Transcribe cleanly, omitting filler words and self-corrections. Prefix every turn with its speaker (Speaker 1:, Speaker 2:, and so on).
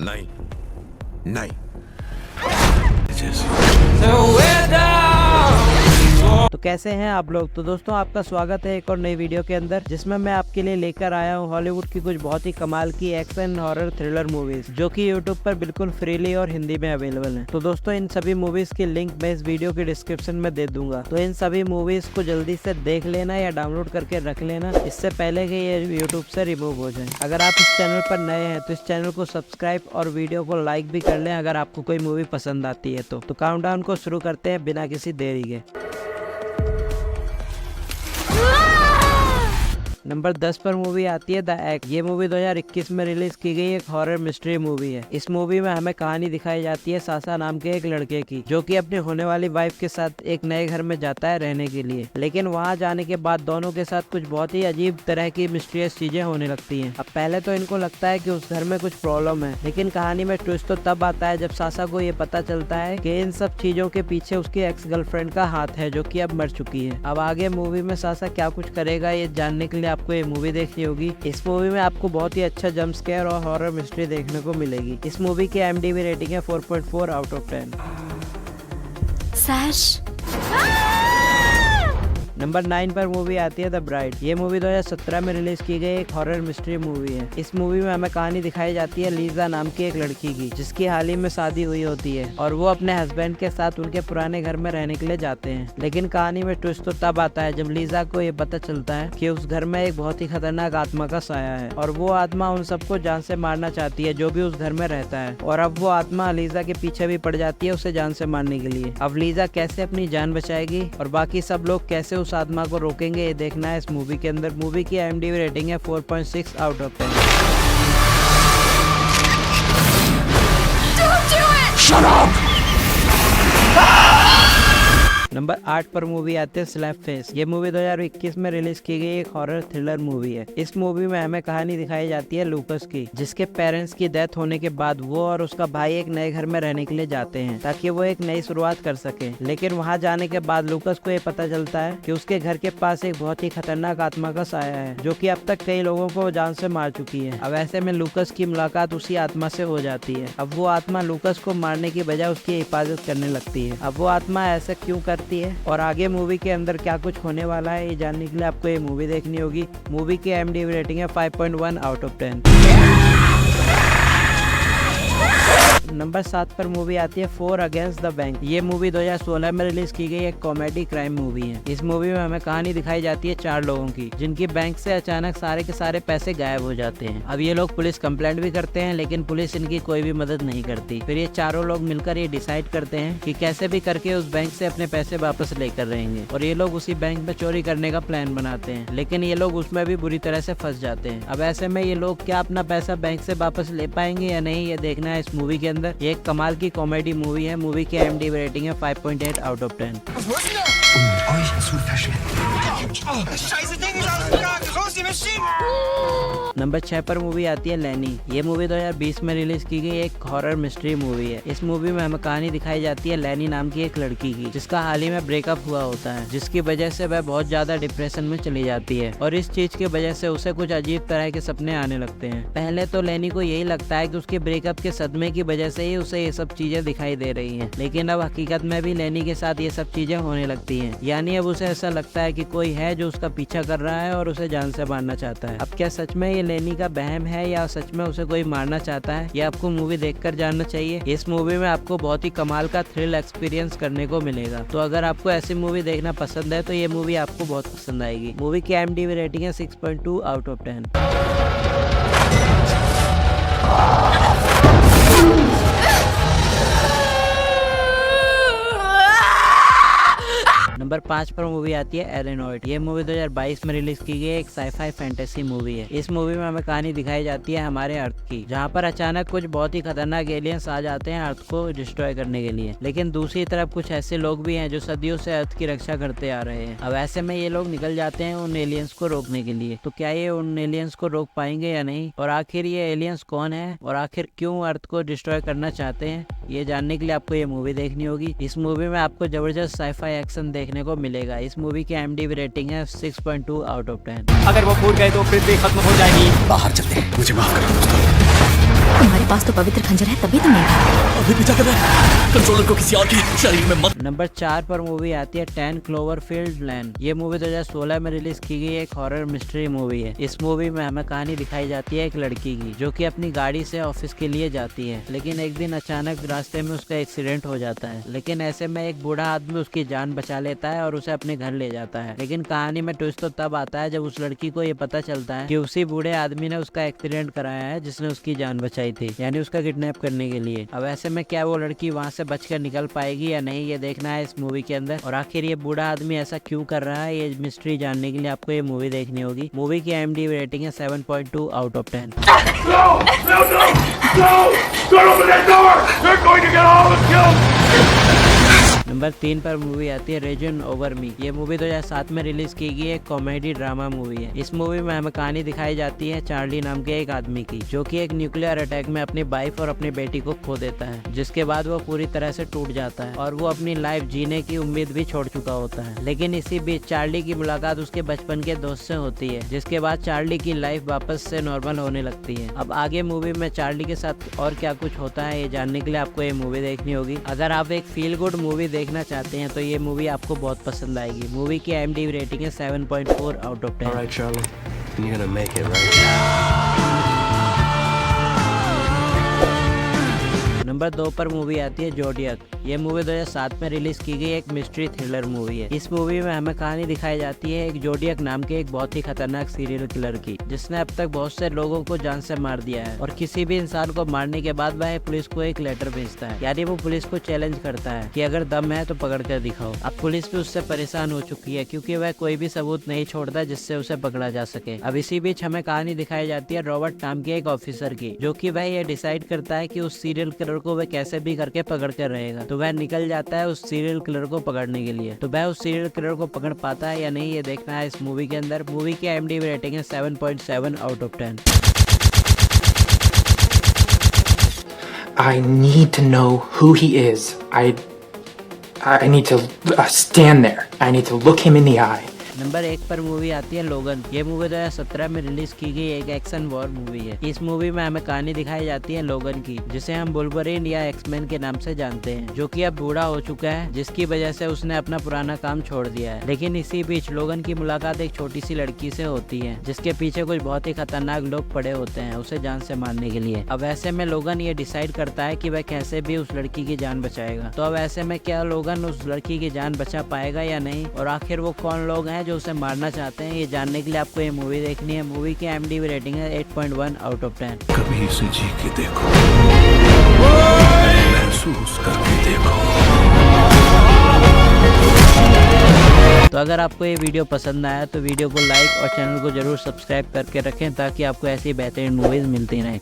Speaker 1: नहीं नहीं
Speaker 2: तो कैसे हैं आप लोग। तो दोस्तों आपका स्वागत है एक और नई वीडियो के अंदर, जिसमें मैं आपके लिए लेकर आया हूं हॉलीवुड की कुछ बहुत ही कमाल की एक्शन हॉरर थ्रिलर मूवीज, जो कि यूट्यूब पर बिल्कुल फ्रीली और हिंदी में अवेलेबल हैं। तो दोस्तों इन सभी मूवीज की लिंक मैं इस वीडियो के डिस्क्रिप्शन में दे दूंगा। तो इन सभी मूवीज को जल्दी से देख लेना या डाउनलोड करके रख लेना, इससे पहले कि ये यूट्यूब से रिमूव हो जाए। अगर आप इस चैनल पर नए हैं तो इस चैनल को सब्सक्राइब और वीडियो को लाइक भी कर लें अगर आपको कोई मूवी पसंद आती है तो काउंटडाउन को शुरू करते हैं बिना किसी देरी के। नंबर 10 पर मूवी आती है द एक्ट। ये मूवी 2021 में रिलीज की गई एक हॉरर मिस्ट्री मूवी है। इस मूवी में हमें कहानी दिखाई जाती है सासा नाम के एक लड़के की, जो कि अपनी होने वाली वाइफ के साथ एक नए घर में जाता है रहने के लिए। लेकिन वहां जाने के बाद दोनों के साथ कुछ बहुत ही अजीब तरह की मिस्टीरियस चीजें होने लगती हैं। अब पहले तो इनको लगता है कि उस घर में कुछ प्रॉब्लम है, लेकिन कहानी में ट्विस्ट तो तब आता है जब सासा को ये पता चलता है कि इन सब चीजों के पीछे उसकी एक्स गर्लफ्रेंड का हाथ है, जो कि अब मर चुकी है। अब आगे मूवी में सासा क्या कुछ करेगा ये जानने के लिए आपको ये मूवी देखनी होगी। इस मूवी में आपको बहुत ही अच्छा जंप स्केयर और हॉरर मिस्ट्री देखने को मिलेगी। इस मूवी की IMDb रेटिंग है 4.4 आउट ऑफ 10। नंबर 9 पर मूवी आती है द ब्राइड। ये मूवी 2017 में रिलीज की गई एक हॉरर मिस्ट्री मूवी है। इस मूवी में हमें कहानी दिखाई जाती है लीजा नाम की एक लड़की की, जिसकी हाल ही में शादी हुई होती है और वो अपने हस्बैंड के साथ उनके पुराने घर में रहने के लिए जाते हैं। लेकिन कहानी में ट्विस्ट तो तब आता है जब लीजा को ये पता चलता है कि उस घर में एक बहुत ही खतरनाक आत्मा का साया है और वो आत्मा उन सबको जान से मारना चाहती है जो भी उस घर में रहता है। और अब वो आत्मा लीजा के पीछे भी पड़ जाती है उसे जान से मारने के लिए। अब लीजा कैसे अपनी जान बचाएगी और बाकी सब लोग कैसे उस आत्मा को रोकेंगे, ये देखना है इस मूवी के अंदर। मूवी की IMDb रेटिंग है 4.6 out of 10। Don't do it! Shut up! Number 8 पर मूवी आती है स्लैप फेस। ये मूवी 2021 में रिलीज की गई एक हॉरर थ्रिलर मूवी है। इस मूवी में हमें कहानी दिखाई जाती है लूकस की, जिसके पेरेंट्स की डेथ होने के बाद वो और उसका भाई एक नए घर में रहने के लिए जाते हैं ताकि वो एक नई शुरुआत कर सके। लेकिन वहां जाने के बाद लूकस को ये पता चलता है कि उसके घर के पास एक बहुत ही खतरनाक आत्मा का साया है, जो कि अब तक कई लोगों को जान से मार चुकी है। अब ऐसे में लूकस की मुलाकात उसी आत्मा से हो जाती है। अब वो आत्मा लूकस को मारने की बजाय उसकी हिफाजत करने लगती है। अब वो आत्मा ऐसा क्यों करती है और आगे मूवी के अंदर क्या कुछ होने वाला है ये जानने के लिए आपको ये मूवी देखनी होगी। मूवी की IMDb रेटिंग है 5.1 आउट ऑफ 10। नंबर 7 पर मूवी आती है 4 अगेंस्ट द बैंक। ये मूवी 2016 में रिलीज की गई एक कॉमेडी क्राइम मूवी है। इस मूवी में हमें कहानी दिखाई जाती है 4 लोगों की, जिनकी बैंक से अचानक सारे के सारे पैसे गायब हो जाते हैं। अब ये लोग पुलिस कंप्लेंट भी करते हैं, लेकिन पुलिस इनकी कोई भी मदद नहीं करती। फिर ये चारों लोग मिलकर ये डिसाइड करते हैं कि कैसे भी करके उस बैंक से अपने पैसे वापस लेकर रहेंगे और ये लोग उसी बैंक में चोरी करने का प्लान बनाते हैं। लेकिन ये लोग उसमें भी बुरी तरह से फंस जाते हैं। अब ऐसे में ये लोग क्या अपना पैसा बैंक से वापस ले पाएंगे या नहीं, ये देखना है इस मूवी के अंदर। ये एक कमाल की कॉमेडी मूवी है। मूवी की IMDb रेटिंग है 5.8 आउट ऑफ 10। नंबर 6 पर मूवी आती है लैनी। ये मूवी 2020 में रिलीज की गई एक हॉरर मिस्ट्री मूवी है। इस मूवी में हमें कहानी दिखाई जाती है लैनी नाम की एक लड़की की, जिसका हाल ही में ब्रेकअप हुआ होता है, जिसकी वजह से वह बहुत ज्यादा डिप्रेशन में चली जाती है और इस चीज की वजह से उसे कुछ अजीब तरह के सपने आने लगते हैं। पहले तो लैनी को यही लगता है कि उसके ब्रेकअप के सदमे की वजह से ही उसे ये सब चीजें दिखाई दे रही है, लेकिन अब हकीकत में भी लैनी के साथ ये सब चीजें होने लगती है। यानी अब उसे ऐसा लगता है कि कोई है जो उसका पीछा कर रहा है और उसे जान से मारना चाहता है। अब क्या सच में ये लैनी का बहम है या सच में उसे कोई मारना चाहता है, ये आपको मूवी देखकर जानना चाहिए। इस मूवी में आपको बहुत ही कमाल का थ्रिल एक्सपीरियंस करने को मिलेगा। तो अगर आपको ऐसी मूवी देखना पसंद है तो ये मूवी आपको बहुत पसंद आएगी। मूवी की IMDb रेटिंग है 6.2 आउट ऑफ 10। नंबर 5 पर मूवी आती है एरेनॉइड। ये मूवी 2022 में रिलीज की गई एक साईफाई फैंटेसी मूवी है। इस मूवी में हमें कहानी दिखाई जाती है हमारे अर्थ की, जहाँ पर अचानक कुछ बहुत ही खतरनाक एलियंस आ जाते हैं अर्थ को डिस्ट्रॉय करने के लिए। लेकिन दूसरी तरफ कुछ ऐसे लोग भी हैं जो सदियों से अर्थ की रक्षा करते आ रहे हैं। अब ऐसे में ये लोग निकल जाते हैं उन एलियंस को रोकने के लिए। तो क्या ये उन एलियंस को रोक पाएंगे या नहीं, और आखिर ये एलियंस कौन है और आखिर क्यों अर्थ को डिस्ट्रॉय करना चाहते हैं, ये जानने के लिए आपको ये मूवी देखनी होगी। इस मूवी में आपको जबरदस्त साईफाई एक्शन देखने को मिलेगा। इस मूवी की IMDb रेटिंग है 6.2 आउट ऑफ 10।
Speaker 3: अगर वो फूट गए तो पृथ्वी खत्म हो जाएगी।
Speaker 1: बाहर चलते हैं, मुझे माफ करो दोस्तों।
Speaker 3: तुम्हारे पास तो पवित्र खंजर है, तभी तुम नहीं भागे।
Speaker 4: अभी भी क्या कर रहा है? कंट्रोलर को किसी और के शरीर में मत।
Speaker 2: नंबर 4 पर मूवी आती है 10 क्लोवरफील्ड लेन। ये मूवी 2016 में रिलीज की गई एक हॉरर मिस्ट्री मूवी है। इस मूवी में हमें कहानी दिखाई जाती है एक लड़की की, जो कि अपनी गाड़ी से ऑफिस के लिए जाती है, लेकिन एक दिन अचानक रास्ते में उसका एक्सीडेंट हो जाता है। लेकिन ऐसे में एक बूढ़ा आदमी उसकी जान बचा लेता है और उसे अपने घर ले जाता है। लेकिन कहानी में ट्विस्ट तो तब आता है जब उस लड़की को ये पता चलता है कि उसी बूढ़े आदमी ने उसका एक्सीडेंट कराया है जिसने उसकी जान बचाई थी, यानी उसका किडनैप करने के लिए। अब ऐसे में क्या वो लड़की वहाँ से बचकर निकल पाएगी या नहीं, ये देखना है इस मूवी के अंदर। और आखिर ये बूढ़ा आदमी ऐसा क्यों कर रहा है, ये मिस्ट्री जानने के लिए आपको ये मूवी देखनी होगी। मूवी की IMDb रेटिंग है 7.2 आउट ऑफ 10। नंबर 3 पर मूवी आती है रेजन ओवर मी। ये मूवी 2007 में रिलीज की गई एक कॉमेडी ड्रामा मूवी है। इस मूवी में हमें कहानी दिखाई जाती है चार्ली नाम के एक आदमी की, जो कि एक न्यूक्लियर अटैक में अपनी वाइफ और अपनी बेटी को खो देता है, जिसके बाद वो पूरी तरह से टूट जाता है और वो अपनी लाइफ जीने की उम्मीद भी छोड़ चुका होता है। लेकिन इसी बीच चार्ली की मुलाकात उसके बचपन के दोस्त से होती है, जिसके बाद चार्ली की लाइफ वापस से नॉर्मल होने लगती है। अब आगे मूवी में चार्ली के साथ और क्या कुछ होता है, ये जानने के लिए आपको ये मूवी देखनी होगी। अगर आप एक फील गुड मूवी देखना चाहते हैं तो ये मूवी आपको बहुत पसंद आएगी। मूवी की IMDb रेटिंग है 7.4 out of 10।
Speaker 4: All right, Charlie, you're gonna make it, right?
Speaker 2: Number 2 पर मूवी आती है जोडियक। ये मूवी 2007 में रिलीज की गई एक मिस्ट्री थ्रिलर मूवी है। इस मूवी में हमें कहानी दिखाई जाती है एक जोडियक नाम के एक बहुत ही खतरनाक सीरियल किलर की, जिसने अब तक बहुत से लोगों को जान से मार दिया है। और किसी भी इंसान को मारने के बाद वह पुलिस को एक लेटर भेजता है, यानी वो पुलिस को चैलेंज करता है कि अगर दम है तो पकड़ कर दिखाओ। अब पुलिस भी उससे परेशान हो चुकी है, क्योंकि वह कोई भी सबूत नहीं छोड़ता जिससे उसे पकड़ा जा सके। अब इसी बीच हमें कहानी दिखाई जाती है रॉबर्ट नाम के एक ऑफिसर की, जो कि वह ये डिसाइड करता है कि उस सीरियल किलर को वह कैसे भी करके पकड़ कर रहेगा। तो वह निकल जाता है उस सीरियल किलर को पकड़ने के लिए। तो वह उस सीरियल किलर को पकड़ पाता है या नहीं, ये देखना है इस मूवी के अंदर। मूवी की IMDb रेटिंग है 7.7 out of 10।
Speaker 5: I need to know who he is. I need to stand there. I need to look him in the eye.
Speaker 2: Number 1 पर मूवी आती है लोगन। ये मूवी 2017 में रिलीज की गई एक एक्शन वॉर मूवी है। इस मूवी में हमें कहानी दिखाई जाती है लोगन की, जिसे हम वुल्वरीन या एक्समैन के नाम से जानते हैं, जो कि अब बूढ़ा हो चुका है, जिसकी वजह से उसने अपना पुराना काम छोड़ दिया है। लेकिन इसी बीच लोगन की मुलाकात एक छोटी सी लड़की से होती है, जिसके पीछे कुछ बहुत ही खतरनाक लोग पड़े होते हैं उसे जान से मारने के लिए। अब ऐसे में लोगन ये डिसाइड करता है कि वह कैसे भी उस लड़की की जान बचाएगा। तो अब ऐसे में क्या लोगन उस लड़की की जान बचा पाएगा या नहीं, और आखिर वो कौन लोग हैं जो उसे मारना चाहते हैं, ये जानने के लिए आपको ये मूवी देखनी है। मूवी की IMDb रेटिंग है 8.1 आउट ऑफ 10।
Speaker 1: कभी इसे जी के देखो, महसूस करके देखो।
Speaker 2: तो अगर आपको ये वीडियो पसंद आया तो वीडियो को लाइक और चैनल को जरूर सब्सक्राइब करके रखें, ताकि आपको ऐसी बेहतरीन मूवीज मिलती रहें।